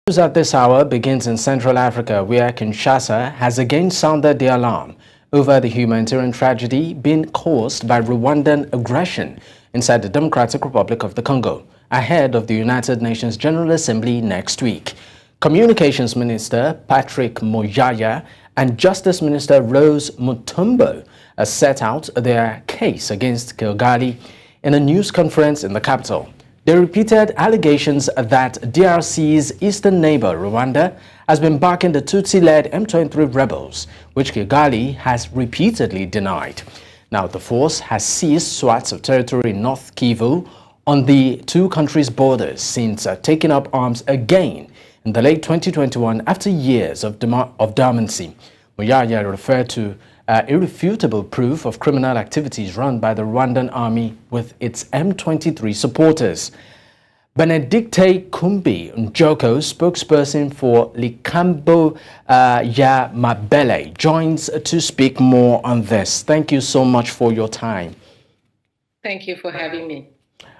News at this hour begins in Central Africa, where Kinshasa has again sounded the alarm over the humanitarian tragedy being caused by Rwandan aggression inside the Democratic Republic of the Congo, ahead of the United Nations General Assembly next week. Communications Minister Patrick Moyaya and Justice Minister Rose Mutombo set out their case against Kigali in a news conference in the capital. They repeated allegations that DRC's eastern neighbor, Rwanda, has been backing the Tutsi-led M23 rebels, which Kigali has repeatedly denied. Now, the force has seized swaths of territory in North Kivu on the two countries' borders since taking up arms again in the late 2021 after years of dormancy. Moyaya referred to irrefutable proof of criminal activities run by the Rwandan army with its M23 supporters. Benedicte Kumbi, Ndjoko, spokesperson for Likambo Mabele, joins to speak more on this. Thank you so much for your time. Thank you for having me.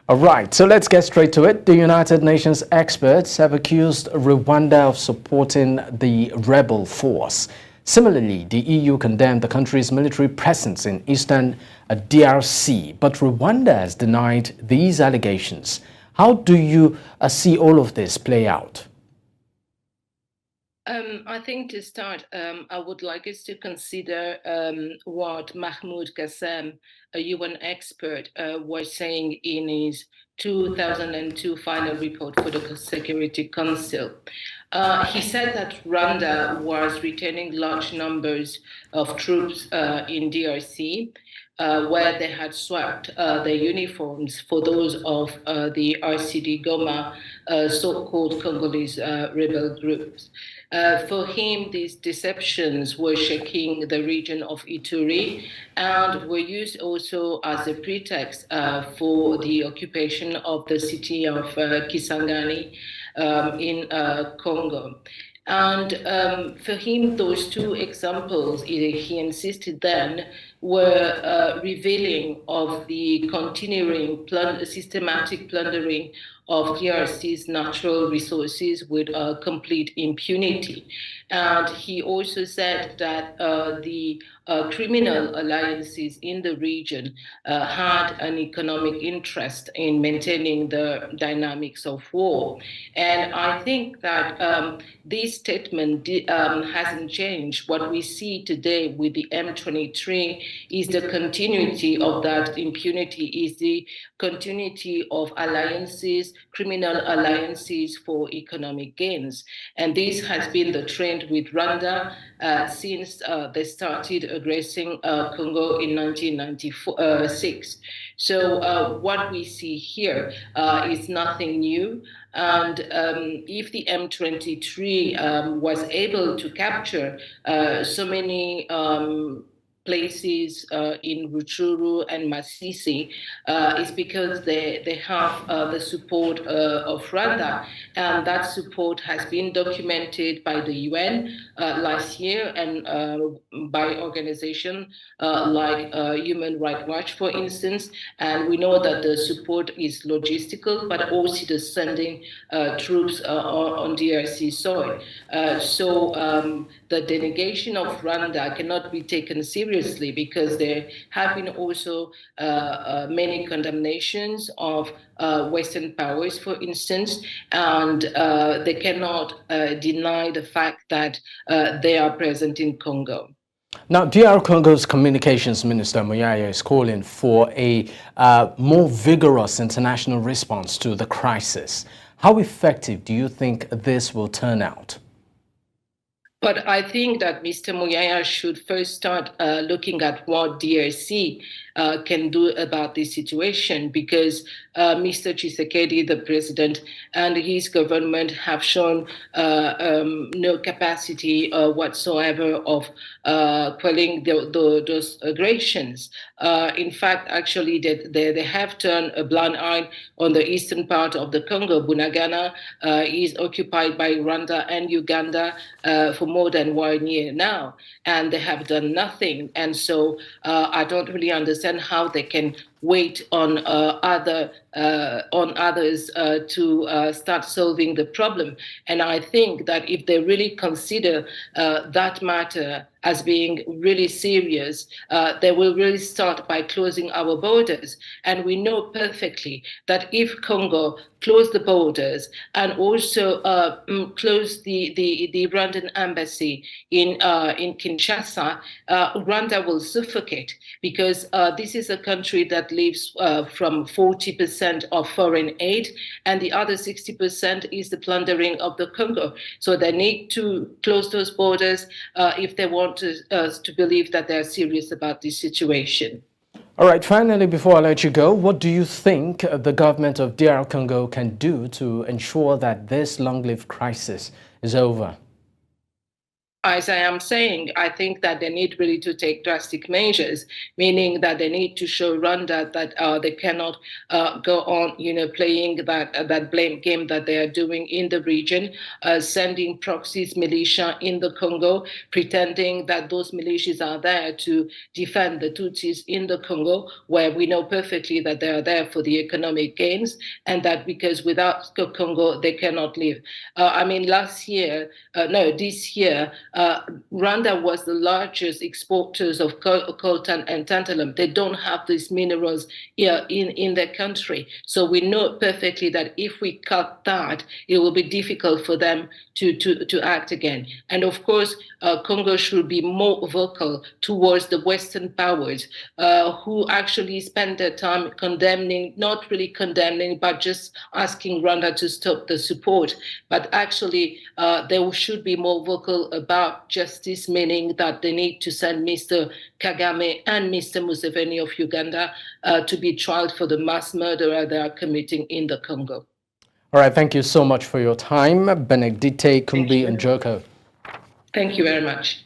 All right, so let's get straight to it. The United Nations experts have accused Rwanda of supporting the rebel force. Similarly, the EU condemned the country's military presence in eastern DRC, but Rwanda has denied these allegations. How do you see all of this play out? I think to start, I would like us to consider what Mahmoud Qassem, a UN expert, was saying in his 2002 final report for the Security Council. He said that Rwanda was returning large numbers of troops in DRC, where they had swapped their uniforms for those of the RCD Goma, so-called Congolese rebel groups. For him, these deceptions were shaking the region of Ituri and were used also as a pretext for the occupation of the city of Kisangani in Congo. And for him, those two examples, he insisted then, were revealing of the continuing systematic plundering of DRC's natural resources with complete impunity. And he also said that the criminal alliances in the region had an economic interest in maintaining the dynamics of war. And I think that this statement hasn't changed. What we see today with the M23 is the continuity of that impunity, is the continuity of alliances, criminal alliances for economic gains. And this has been the trend with Rwanda since they started aggressing Congo in 1996. So what we see here is nothing new. And if the M23 was able to capture so many places in Rutshuru and Masisi is because they have the support of Rwanda, and that support has been documented by the UN last year and by organizations like Human Rights Watch, for instance. And we know that the support is logistical, but also the sending troops on DRC soil. So the denegation of Rwanda cannot be taken seriously because there have been also many condemnations of Western powers, for instance, and they cannot deny the fact that they are present in Congo. Now, DR Congo's Communications Minister Moyaya is calling for a more vigorous international response to the crisis. How effective do you think this will turn out? But I think that Mr. Moyaya should first start looking at what DRC can do about this situation, because Mr. Tshisekedi, the president, and his government have shown no capacity whatsoever of quelling those aggressions. In fact, actually, they have turned a blind eye on the eastern part of the Congo. Bunagana is occupied by Rwanda and Uganda for more than 1 year now, and they have done nothing. And so I don't really understand how they can wait on others to start solving the problem. And I think that if they really consider that matter as being really serious, they will really start by closing our borders. And we know perfectly that if Congo close the borders and also close the Rwandan embassy in Kinshasa, Rwanda will suffocate, because this is a country that lives from 40% of foreign aid, and the other 60% is the plundering of the Congo. So they need to close those borders if they want us to believe that they're serious about this situation. All right, finally, before I let you go, what do you think the government of DR Congo can do to ensure that this long-lived crisis is over? As I am saying, I think that they need really to take drastic measures, meaning that they need to show Rwanda that they cannot go on, playing that blame game that they are doing in the region, sending proxies militia in the Congo, pretending that those militias are there to defend the Tutsis in the Congo, where we know perfectly that they are there for the economic gains, and that because without Congo they cannot live. This year, Rwanda was the largest exporters of coltan and tantalum. They don't have these minerals here in their country. So we know perfectly that if we cut that, it will be difficult for them to act again. And of course, Congo should be more vocal towards the Western powers who actually spend their time condemning, not really condemning, but just asking Rwanda to stop the support. But actually, they should be more vocal about justice, meaning that they need to send Mr. Kagame and Mr. Museveni of Uganda to be tried for the mass murder they are committing in the Congo. All right, thank you so much for your time, Benedicte, Kumbi, and Ndjoko. Thank you very much.